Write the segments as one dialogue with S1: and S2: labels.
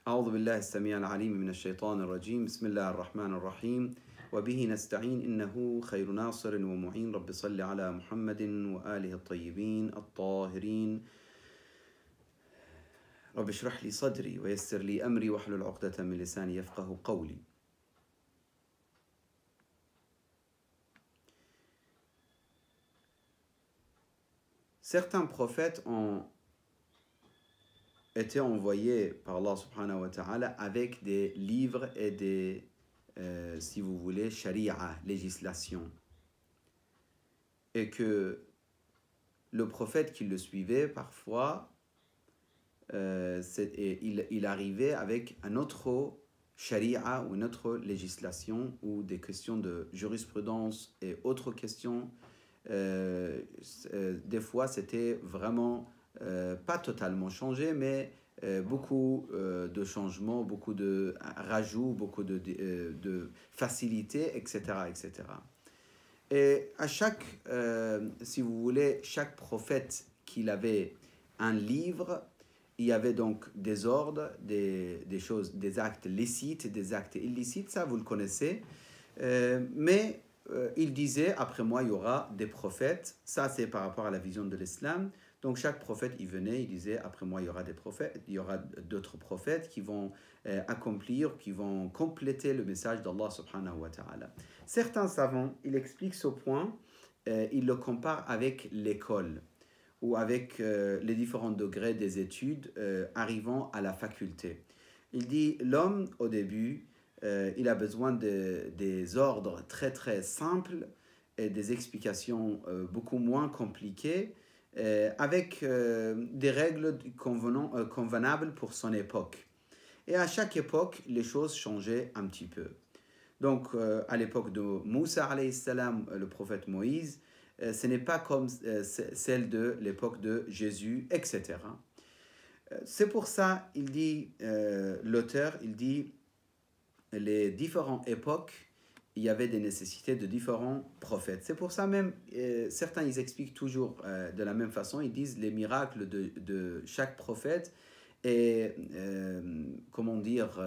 S1: أعوذ بالله السميع العليم من الشيطان الرجيم بسم الله الرحمن الرحيم وبه نستعين إنه خير ناصر ومعين رب صل على محمد وآله الطيبين الطاهرين رب اشرح لي صدري ويسر لي أمري واحلل عقدة من لساني يفقه قولي. Certains prophètes ont été envoyés par Allah subhanahu wa ta'ala avec des livres et des, si vous voulez, sharia, législation. Et que le prophète qui le suivait, parfois, il arrivait avec un autre sharia ou une autre législation ou des questions de jurisprudence et autres questions. Des fois, c'était vraiment pas totalement changé, mais beaucoup de changements, beaucoup de rajouts, beaucoup de facilités, etc., etc. Et à chaque, si vous voulez, chaque prophète qu'il avait un livre, il y avait donc des ordres, des choses, des actes licites, des actes illicites, ça vous le connaissez, mais il disait, après moi, il y aura des prophètes. Ça, c'est par rapport à la vision de l'islam. Donc, chaque prophète, il venait, il disait, après moi, il y aura des prophètes, il y aura d'autres prophètes qui vont accomplir, qui vont compléter le message d'Allah subhanahu wa ta'ala. Certains savants, ils expliquent ce point, ils le comparent avec l'école ou avec les différents degrés des études arrivant à la faculté. Il dit, l'homme, au début, il a besoin des ordres très très simples et des explications beaucoup moins compliquées avec des règles convenables pour son époque. Et à chaque époque, les choses changeaient un petit peu. Donc à l'époque de Moussa alayhi salam, le prophète Moïse, ce n'est pas comme celle de l'époque de Jésus, etc. C'est pour ça, il dit, l'auteur, il dit, les différentes époques, il y avait des nécessités de différents prophètes. C'est pour ça même, certains ils expliquent toujours de la même façon, ils disent les miracles de chaque prophète est, comment dire,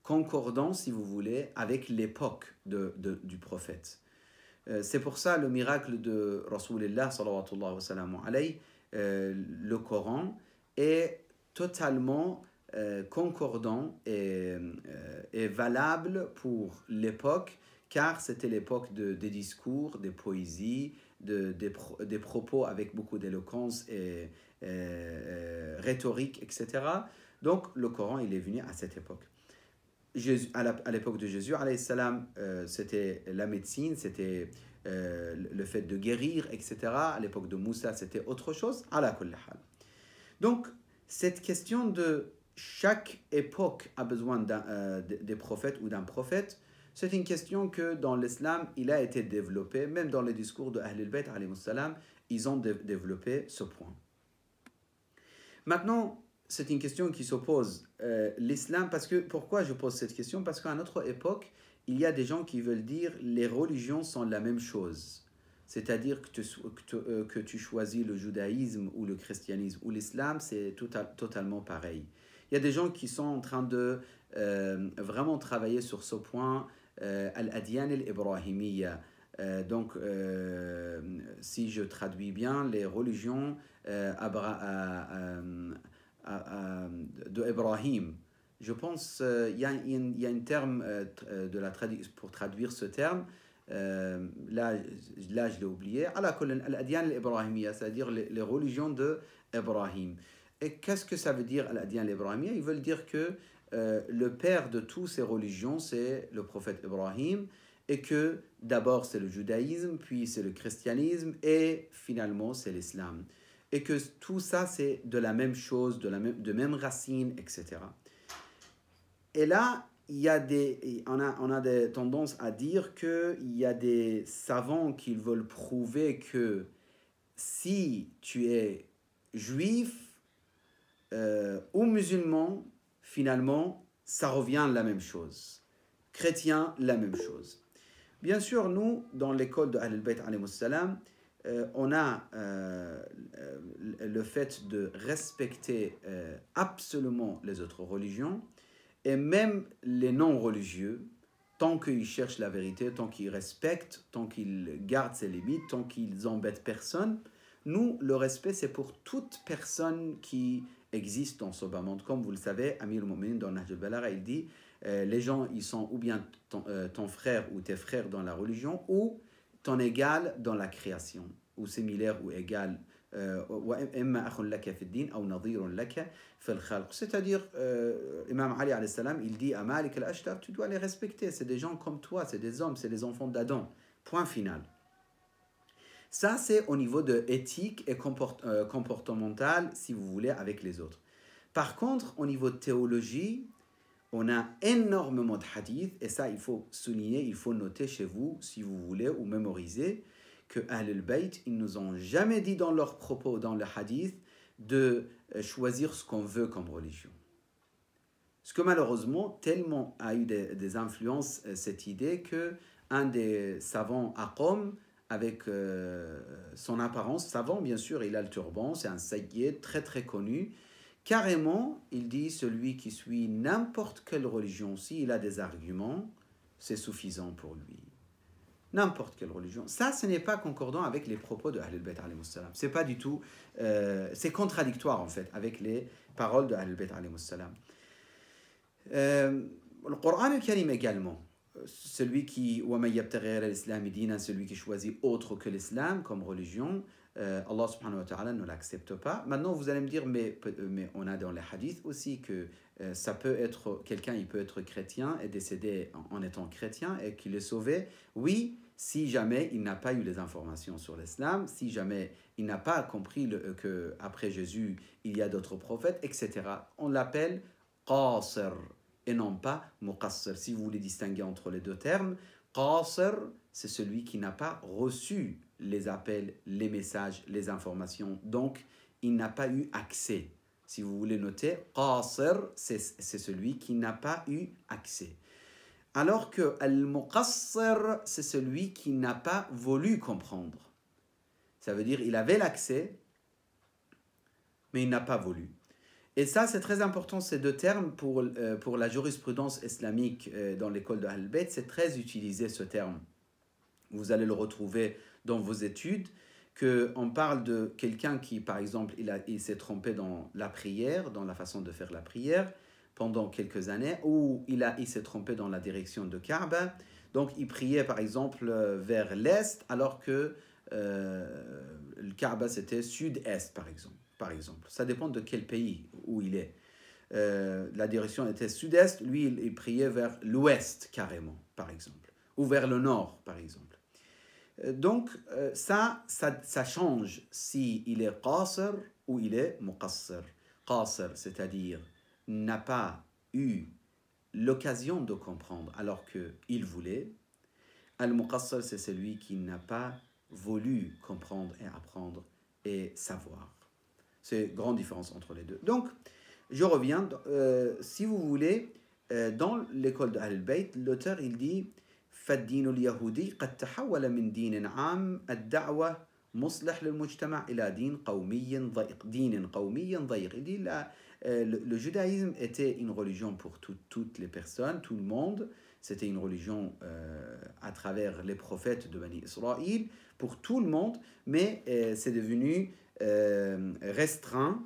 S1: concordant, si vous voulez, avec l'époque du prophète. C'est pour ça le miracle de Rasulullah sallallahu alayhi wa sallam, le Coran est totalement concordant et valable pour l'époque, car c'était l'époque des discours, des poésies, des propos avec beaucoup d'éloquence et rhétorique, etc. Donc le Coran, il est venu à cette époque. À l'époque de Jésus, alayhi salam, c'était la médecine, c'était le fait de guérir, etc. À l'époque de Moussa, c'était autre chose. Ala kulli hal. Donc, cette question de chaque époque a besoin des prophètes ou d'un prophète, c'est une question que dans l'islam, il a été développé, même dans les discours de Ahl al-Bayt, ils ont développé ce point. Maintenant, c'est une question qui s'oppose l'islam, parce que, pourquoi je pose cette question? Parce qu'à notre époque, il y a des gens qui veulent dire les religions sont la même chose. C'est-à-dire que tu choisis le judaïsme ou le christianisme ou l'islam, c'est totalement pareil. Il y a des gens qui sont en train de vraiment travailler sur ce point, al-adyan al-ibrahimiyya. Donc, si je traduis bien, les religions de Ibrahim. Je pense qu'il y a un terme pour traduire ce terme. Là, je l'ai oublié. Al-Adyan al-Ibrahimiyya, c'est-à-dire les religions de Ibrahim. Et qu'est-ce que ça veut dire Al-Adyan al-Ibrahimiyya? Ils veulent dire que le père de toutes ces religions, c'est le prophète Ibrahim, et que d'abord c'est le judaïsme, puis c'est le christianisme, et finalement c'est l'islam. Et que tout ça c'est de la même chose, de même racine, etc. Et là, on a des tendances à dire qu'il y a des savants qui veulent prouver que si tu es juif ou musulman, finalement, ça revient à la même chose. Chrétien, la même chose. Bien sûr, nous, dans l'école de Ahl al-Bayt, on a le fait de respecter absolument les autres religions et même les non-religieux, tant qu'ils cherchent la vérité, tant qu'ils respectent, tant qu'ils gardent ses limites, tant qu'ils embêtent personne. Nous, le respect, c'est pour toute personne qui existe dans ce bas monde. Comme vous le savez, Amir al-Mu'minin dans Nahj al-Balagha, il dit les gens, ils sont ou bien ton frère ou tes frères dans la religion, ou ton égal dans la création, ou similaire ou égal. C'est-à-dire, Imam Ali alayhi salam, il dit à Malik al-Ashtar, tu dois les respecter, c'est des gens comme toi, c'est des hommes, c'est les enfants d'Adam. Point final. Ça, c'est au niveau de éthique et comportemental, si vous voulez, avec les autres. Par contre, au niveau de théologie, on a énormément de hadiths, et ça, il faut souligner, il faut noter chez vous, si vous voulez, ou mémoriser, que Ahl al-Bayt, ils nous ont jamais dit dans leurs propos, dans le hadith, de choisir ce qu'on veut comme religion. Parce que malheureusement, tellement a eu des influences cette idée que un des savants à Qom, avec son apparence savant, bien sûr, il a le turban, c'est un sayyid très très connu. Carrément, il dit, celui qui suit n'importe quelle religion, s'il a des arguments, c'est suffisant pour lui. N'importe quelle religion. Ça, ce n'est pas concordant avec les propos de Ahl al-Bayt alayhi salam. C'est pas du tout... c'est contradictoire, en fait, avec les paroles de Ahl al-Bayt alayhi salam. Le Coran al-Karim également. Celui qui... celui qui choisit autre que l'islam comme religion, Allah subhanahu wa ta'ala ne l'accepte pas. Maintenant, vous allez me dire, mais on a dans les hadiths aussi que ça peut être, quelqu'un il peut être chrétien et décéder en étant chrétien et qu'il est sauvé. Oui, si jamais il n'a pas eu les informations sur l'islam, si jamais il n'a pas compris qu'après Jésus, il y a d'autres prophètes, etc. On l'appelle qasir et non pas muqassir. Si vous voulez distinguer entre les deux termes, qasir, c'est celui qui n'a pas reçu les appels, les messages, les informations. Donc, il n'a pas eu accès. Si vous voulez noter, qasir, c'est celui qui n'a pas eu accès. Alors que al-muqassir, c'est celui qui n'a pas voulu comprendre. Ça veut dire il avait l'accès, mais il n'a pas voulu. Et ça, c'est très important, ces deux termes, pour la jurisprudence islamique dans l'école de Ahl al-Bayt, c'est très utilisé ce terme. Vous allez le retrouver dans vos études, qu'on parle de quelqu'un qui, par exemple, il s'est trompé dans la prière, dans la façon de faire la prière, pendant quelques années, ou il s'est trompé dans la direction de Kaaba. Donc, il priait, par exemple, vers l'est, alors que le Kaaba, c'était sud-est, par exemple. Ça dépend de quel pays où il est. La direction était sud-est, lui, il priait vers l'ouest, carrément, par exemple. Ou vers le nord, par exemple. Donc, ça change si il est qasir ou il est muqassir. Qasir, c'est-à-dire n'a pas eu l'occasion de comprendre alors qu'il voulait. Al-muqassir, c'est celui qui n'a pas voulu comprendre et apprendre et savoir. C'est une grande différence entre les deux. Donc, je reviens, si vous voulez, dans l'école de Ahl al-Bayt, l'auteur, il dit فالدين اليهودي قد تحول من دين عام الدعوة مصلح للمجتمع إلى دين قومي ضيق. Il dit le judaïsme était une religion pour toutes les personnes, tout le monde. C'était une religion à travers les prophètes de Bani Israël, pour tout le monde, mais c'est devenu restreint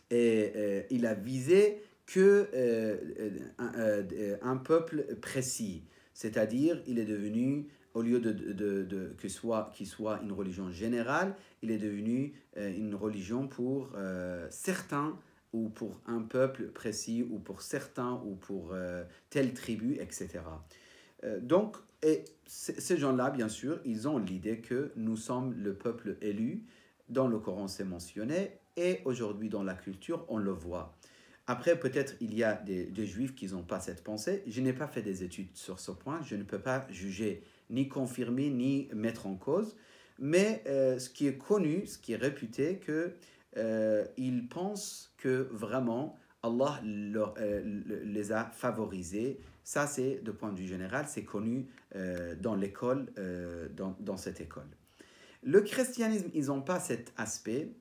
S1: et il a visé un peuple précis. C'est-à-dire, il est devenu, au lieu qu'il soit une religion générale, il est devenu une religion pour certains, ou pour un peuple précis, ou pour certains, ou pour telle tribu, etc. Donc, et ces gens-là, bien sûr, ils ont l'idée que nous sommes le peuple élu. Dans le Coran, c'est mentionné, et aujourd'hui, dans la culture, on le voit. Après, peut-être il y a des juifs qui n'ont pas cette pensée. Je n'ai pas fait des études sur ce point. Je ne peux pas juger, ni confirmer, ni mettre en cause. Mais ce qui est connu, ce qui est réputé, qu'ils pensent que vraiment Allah les a favorisés. Ça, c'est de point de vue général, c'est connu dans l'école, dans cette école. Le christianisme, ils n'ont pas cet aspect,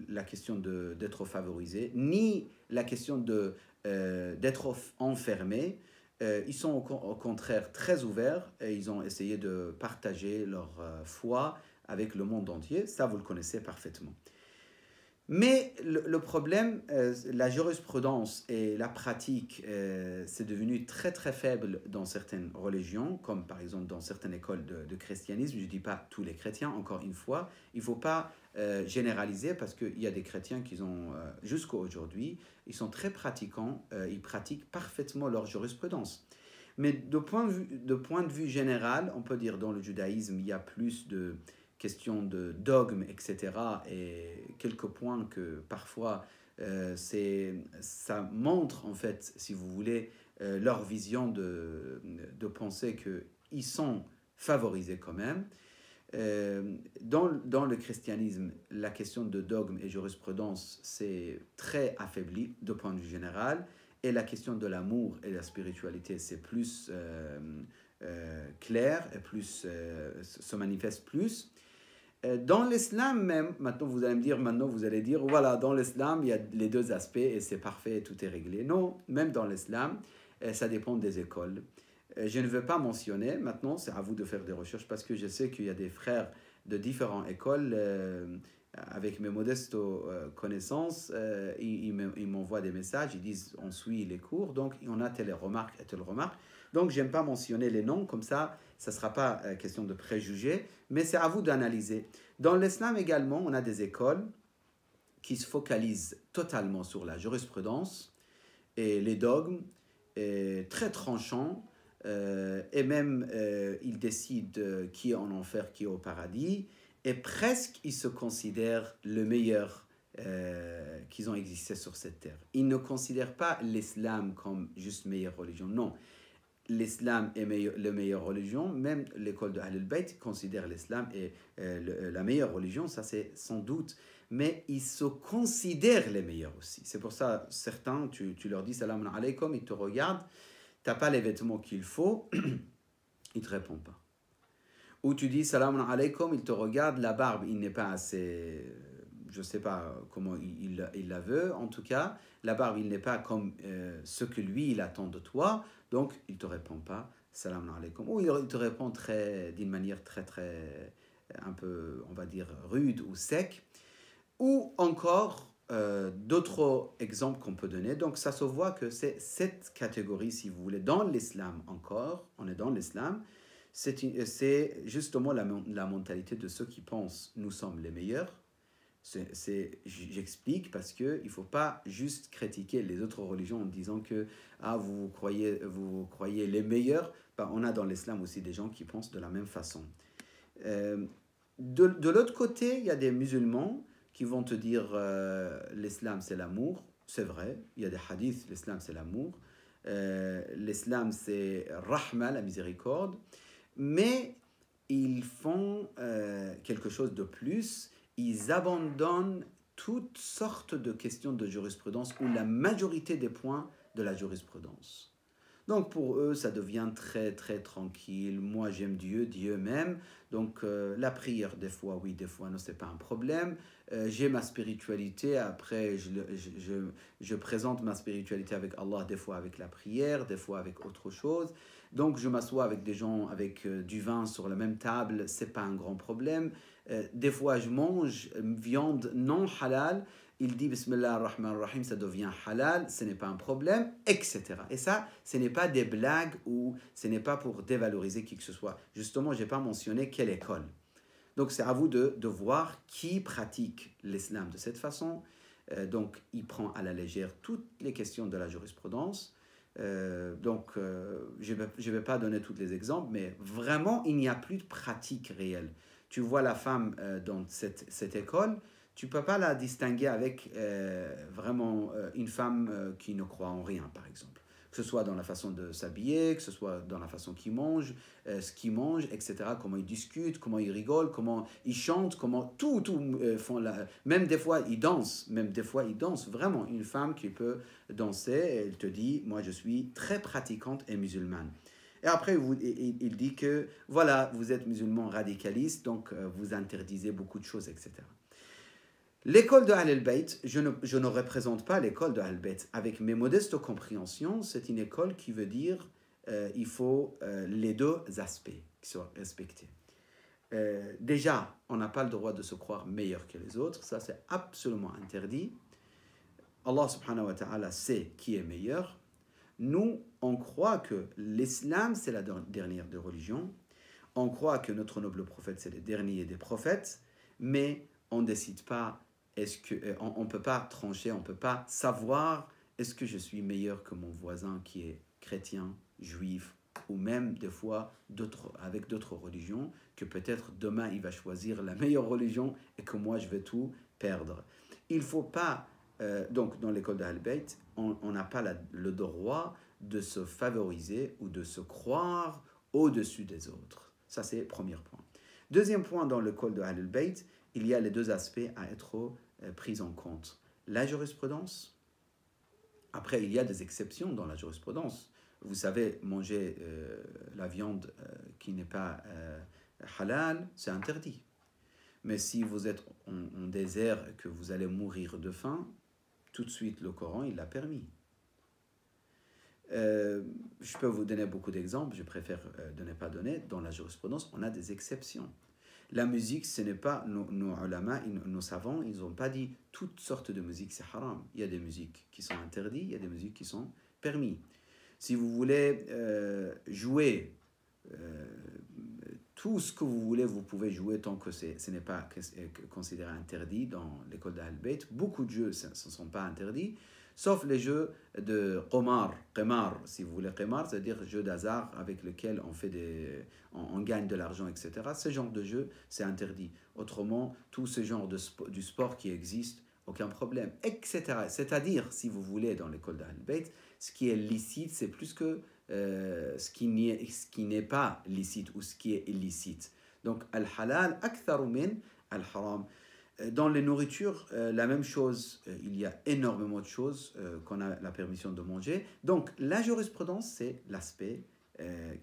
S1: la question d'être favorisé, ni la question d'être enfermé. Ils sont au contraire très ouverts et ils ont essayé de partager leur foi avec le monde entier. Ça, vous le connaissez parfaitement. Mais le problème, la jurisprudence et la pratique, c'est devenu très très faible dans certaines religions, comme par exemple dans certaines écoles de christianisme. Je ne dis pas tous les chrétiens, encore une fois. Il ne faut pas généraliser parce qu'il y a des chrétiens qui ont, jusqu'à aujourd'hui, ils sont très pratiquants, ils pratiquent parfaitement leur jurisprudence. Mais de point de vue général, on peut dire dans le judaïsme, il y a plus de questions de dogme, etc. Et quelques points que parfois ça montre en fait, si vous voulez, leur vision de penser qu'ils sont favorisés quand même. Dans le christianisme, la question de dogme et jurisprudence, c'est très affaibli de point de vue général. Et la question de l'amour et de la spiritualité, c'est plus clair et plus, se manifeste plus. Dans l'islam même, maintenant vous allez me dire, voilà, dans l'islam, il y a les deux aspects et c'est parfait, tout est réglé. Non, même dans l'islam, ça dépend des écoles. Je ne veux pas mentionner, maintenant c'est à vous de faire des recherches parce que je sais qu'il y a des frères de différentes écoles, avec mes modestes connaissances, ils m'envoient des messages, ils disent on suit les cours, donc on a telle remarque et telle remarque. Donc j'aime pas mentionner les noms, comme ça ne sera pas question de préjugés, mais c'est à vous d'analyser. Dans l'islam également, on a des écoles qui se focalisent totalement sur la jurisprudence et les dogmes, et très tranchants, et même ils décident qui est en enfer, qui est au paradis, et presque ils se considèrent le meilleur qu'ils ont existé sur cette terre. Ils ne considèrent pas l'islam comme juste meilleure religion, non. L'islam est la meilleure religion, même l'école de Ahlul Bayt considère l'islam est la meilleure religion, ça c'est sans doute, mais ils se considèrent les meilleurs aussi. C'est pour ça, certains, tu leur dis salam alaykum, ils te regardent, tu n'as pas les vêtements qu'il faut, ils ne te répondent pas. Ou tu dis salam alaykum, ils te regardent, la barbe, il n'est pas assez, je ne sais pas comment il la veut, en tout cas, la barbe, il n'est pas comme ce que lui, il attend de toi, donc il ne te répond pas salam alaykum. Ou il te répond d'une manière très, très, un peu, on va dire, rude ou sec. Ou encore, d'autres exemples qu'on peut donner. Donc ça se voit que c'est cette catégorie, si vous voulez, dans l'islam encore, on est dans l'islam, c'est justement la mentalité de ceux qui pensent nous sommes les meilleurs. J'explique parce qu'il ne faut pas juste critiquer les autres religions en disant que vous croyez les meilleurs. On a dans l'islam aussi des gens qui pensent de la même façon. De l'autre côté, il y a des musulmans qui vont te dire l'islam c'est l'amour. C'est vrai, il y a des hadiths, l'islam c'est l'amour. L'islam c'est rahma, la miséricorde. Mais ils font quelque chose de plus. Ils abandonnent toutes sortes de questions de jurisprudence ou la majorité des points de la jurisprudence. Donc pour eux, ça devient très très tranquille. Moi j'aime Dieu, Dieu m'aime. Donc la prière, des fois oui, des fois non, c'est pas un problème. J'ai ma spiritualité, après je présente ma spiritualité avec Allah, des fois avec la prière, des fois avec autre chose. Donc je m'assois avec des gens avec du vin sur la même table, c'est pas un grand problème. Des fois je mange viande non halal, il dit Bismillah ar-Rahman ar-Rahim, ça devient halal, ce n'est pas un problème, etc. Et ça, ce n'est pas des blagues ou ce n'est pas pour dévaloriser qui que ce soit. Justement, je n'ai pas mentionné quelle école. Donc c'est à vous de voir qui pratique l'islam de cette façon. Donc il prend à la légère toutes les questions de la jurisprudence. Je ne vais pas donner tous les exemples, mais vraiment, il n'y a plus de pratique réelle. Tu vois la femme dans cette école, tu ne peux pas la distinguer avec vraiment une femme qui ne croit en rien, par exemple. Que ce soit dans la façon de s'habiller, que ce soit dans la façon qu'il mange, ce qu'il mange, etc. Comment il discute, comment il rigole, comment il chante, comment tout même des fois il danse, vraiment. Une femme qui peut danser, elle te dit, moi je suis très pratiquante et musulmane. Et après, il dit que, voilà, vous êtes musulman radicaliste, donc vous interdisez beaucoup de choses, etc. L'école de Ahl-el-Bayt, je ne représente pas l'école de Ahl-el-Bayt. Avec mes modestes compréhensions, c'est une école qui veut dire il faut les deux aspects qui soient respectés. Déjà, on n'a pas le droit de se croire meilleur que les autres, ça c'est absolument interdit. Allah subhanahu wa ta'ala sait qui est meilleur. Nous, on croit que l'islam c'est la dernière des religions, on croit que notre noble prophète c'est le dernier des prophètes, mais on ne décide pas, on ne peut pas trancher, on ne peut pas savoir est-ce que je suis meilleur que mon voisin qui est chrétien, juif, ou même des fois avec d'autres religions, que peut-être demain il va choisir la meilleure religion et que moi je vais tout perdre. Il ne faut pas, donc dans l'école d'Ahl-Bayt, on n'a pas le droit de se favoriser ou de se croire au-dessus des autres. Ça c'est le premier point. Deuxième point, dans l'école de Ahl-Bayt, il y a les deux aspects à être pris en compte. La jurisprudence, après il y a des exceptions dans la jurisprudence. Vous savez, manger la viande qui n'est pas halal, c'est interdit. Mais si vous êtes en désert et que vous allez mourir de faim, tout de suite le Coran, il l'a permis. Je peux vous donner beaucoup d'exemples, je préfère de ne pas donner. Dans la jurisprudence, on a des exceptions. La musique, ce n'est pas, nos ulama, nos savants, ils n'ont pas dit toutes sortes de musique, c'est haram. Il y a des musiques qui sont interdites, il y a des musiques qui sont permises. Si vous voulez jouer tout ce que vous voulez, vous pouvez jouer tant que ce n'est pas considéré interdit dans l'école d'Ahl-Bayt. Beaucoup de jeux ne sont pas interdits, sauf les jeux de qimar, si vous voulez qimar, c'est-à-dire jeux d'hasard avec lesquels on gagne de l'argent, etc. Ce genre de jeu, c'est interdit. Autrement, tout ce genre du sport qui existe, aucun problème, etc. C'est-à-dire, si vous voulez, dans l'école d'Ahl-Bayt, ce qui est licite, c'est plus que ce qui n'est pas licite ou ce qui est illicite. Donc, al-halal, aktharu min al-haram. Dans les nourritures, la même chose, il y a énormément de choses qu'on a la permission de manger. Donc, la jurisprudence, c'est l'aspect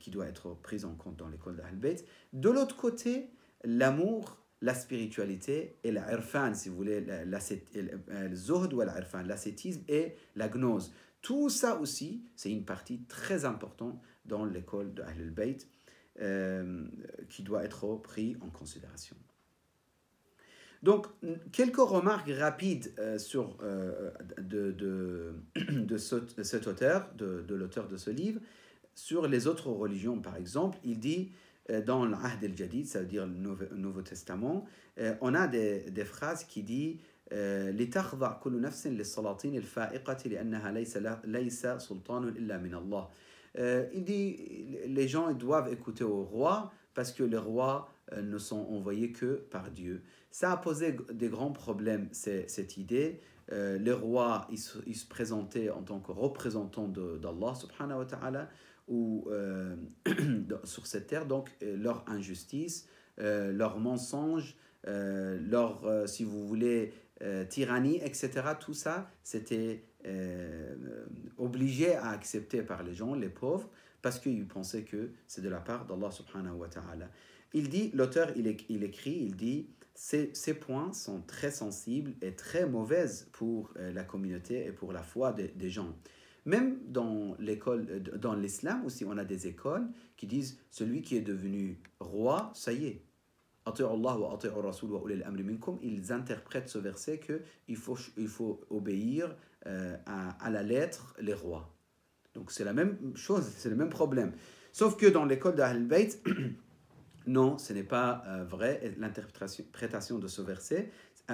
S1: qui doit être pris en compte dans l'école d'Ahl-Bayt. De l'autre côté, l'amour, la spiritualité et la irfan, si vous voulez, le zuhd ou l'irfan, l'ascétisme et la gnose. Tout ça aussi, c'est une partie très importante dans l'école de Ahl-Bayt qui doit être pris en considération. Donc, quelques remarques rapides sur cet auteur, de l'auteur de ce livre, sur les autres religions, par exemple. Il dit, dans l'Ahd al-Jadid, ça veut dire le Nouveau Testament, on a des phrases qui disent لتخضع كل نفس للسلاطين الفائقة لأنها ليس سلطان إلا من الله. Il dit les gens ils doivent écouter au roi parce que les rois ne sont envoyés que par Dieu. Ça a posé des grands problèmes, cette idée. Les rois ils se présentaient en tant que représentants d'Allah subhanahu wa ta'ala ou sur cette terre, donc leur injustice, leur mensonge, si vous voulez, tyrannie, etc. Tout ça, c'était obligé à accepter par les gens, les pauvres, parce qu'ils pensaient que c'est de la part d'Allah subhanahu wa ta'ala. Il dit, l'auteur, il écrit, il dit, ces points sont très sensibles et très mauvaises pour la communauté et pour la foi des gens. Même dans l'islam aussi, on a des écoles qui disent, celui qui est devenu roi, ça y est, ils interprètent ce verset qu'il faut obéir à la lettre les rois. Donc c'est la même chose, c'est le même problème. Sauf que dans l'école d'Ahl-Bayt, non, ce n'est pas vrai. L'interprétation de ce verset, c'est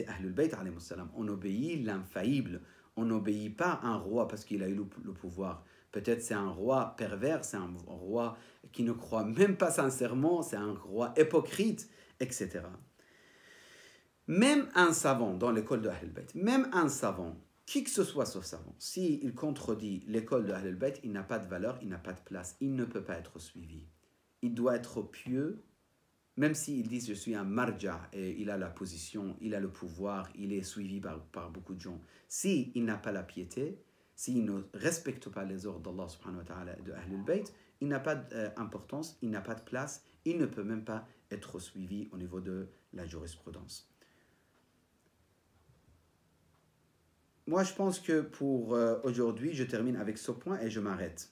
S1: Ahl-Bayt alayhi salam. On obéit l'infaillible. On n'obéit pas à un roi parce qu'il a eu le pouvoir. Peut-être c'est un roi pervers, c'est un roi qui ne croit même pas sincèrement, c'est un roi hypocrite, etc. Même un savant dans l'école de Ahl-Bayt, même un savant, qui que ce soit ce savant, s'il contredit l'école de Ahl-Bayt, il n'a pas de valeur, il n'a pas de place, il ne peut pas être suivi. Il doit être pieux, même s'il dit je suis un marja et il a la position, il a le pouvoir, il est suivi par beaucoup de gens. S'il n'a pas la piété, s'il ne respecte pas les ordres d'Allah subhanahu wa ta'ala et de Ahlul Bayt, il n'a pas d'importance, il n'a pas de place, il ne peut même pas être suivi au niveau de la jurisprudence. Moi, je pense que pour aujourd'hui, je termine avec ce point et je m'arrête.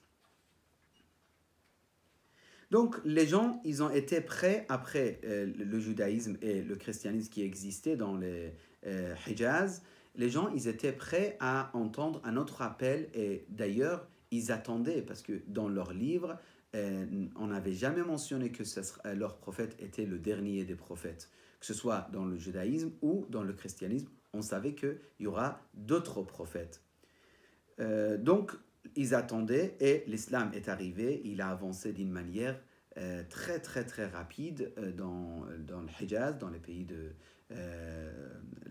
S1: Donc, les gens, ils ont été prêts, après le judaïsme et le christianisme qui existaient dans les Hijaz, les gens, ils étaient prêts à entendre un autre appel, et d'ailleurs, ils attendaient, parce que dans leurs livres, on n'avait jamais mentionné que leur prophète était le dernier des prophètes, que ce soit dans le judaïsme ou dans le christianisme, on savait qu'il y aura d'autres prophètes. Donc, ils attendaient, et l'islam est arrivé, il a avancé d'une manière très très très rapide dans le Hijaz, dans les pays de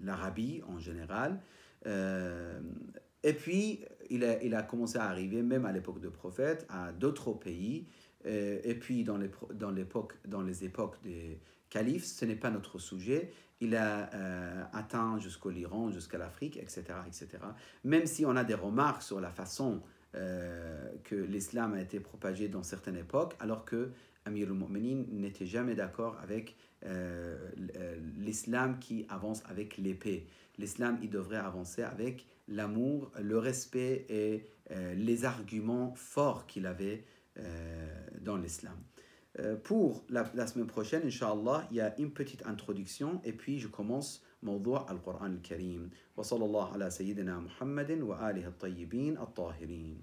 S1: l'Arabie en général. Et puis, il a commencé à arriver, même à l'époque de prophète, à d'autres pays. Et puis, dans les époques des califes, ce n'est pas notre sujet. Il a atteint jusqu'au Iran, jusqu'à l'Afrique, etc., etc. Même si on a des remarques sur la façon que l'islam a été propagé dans certaines époques, alors que Amir al-Mu'minin n'était jamais d'accord avec l'islam qui avance avec l'épée. L'islam, il devrait avancer avec l'amour, le respect et les arguments forts qu'il avait dans l'islam. Pour la semaine prochaine, Inch'Allah, il y a une petite introduction et puis je commence موضوع القرآن الكريم وصلى الله على سيدنا محمد وآله الطيبين الطاهرين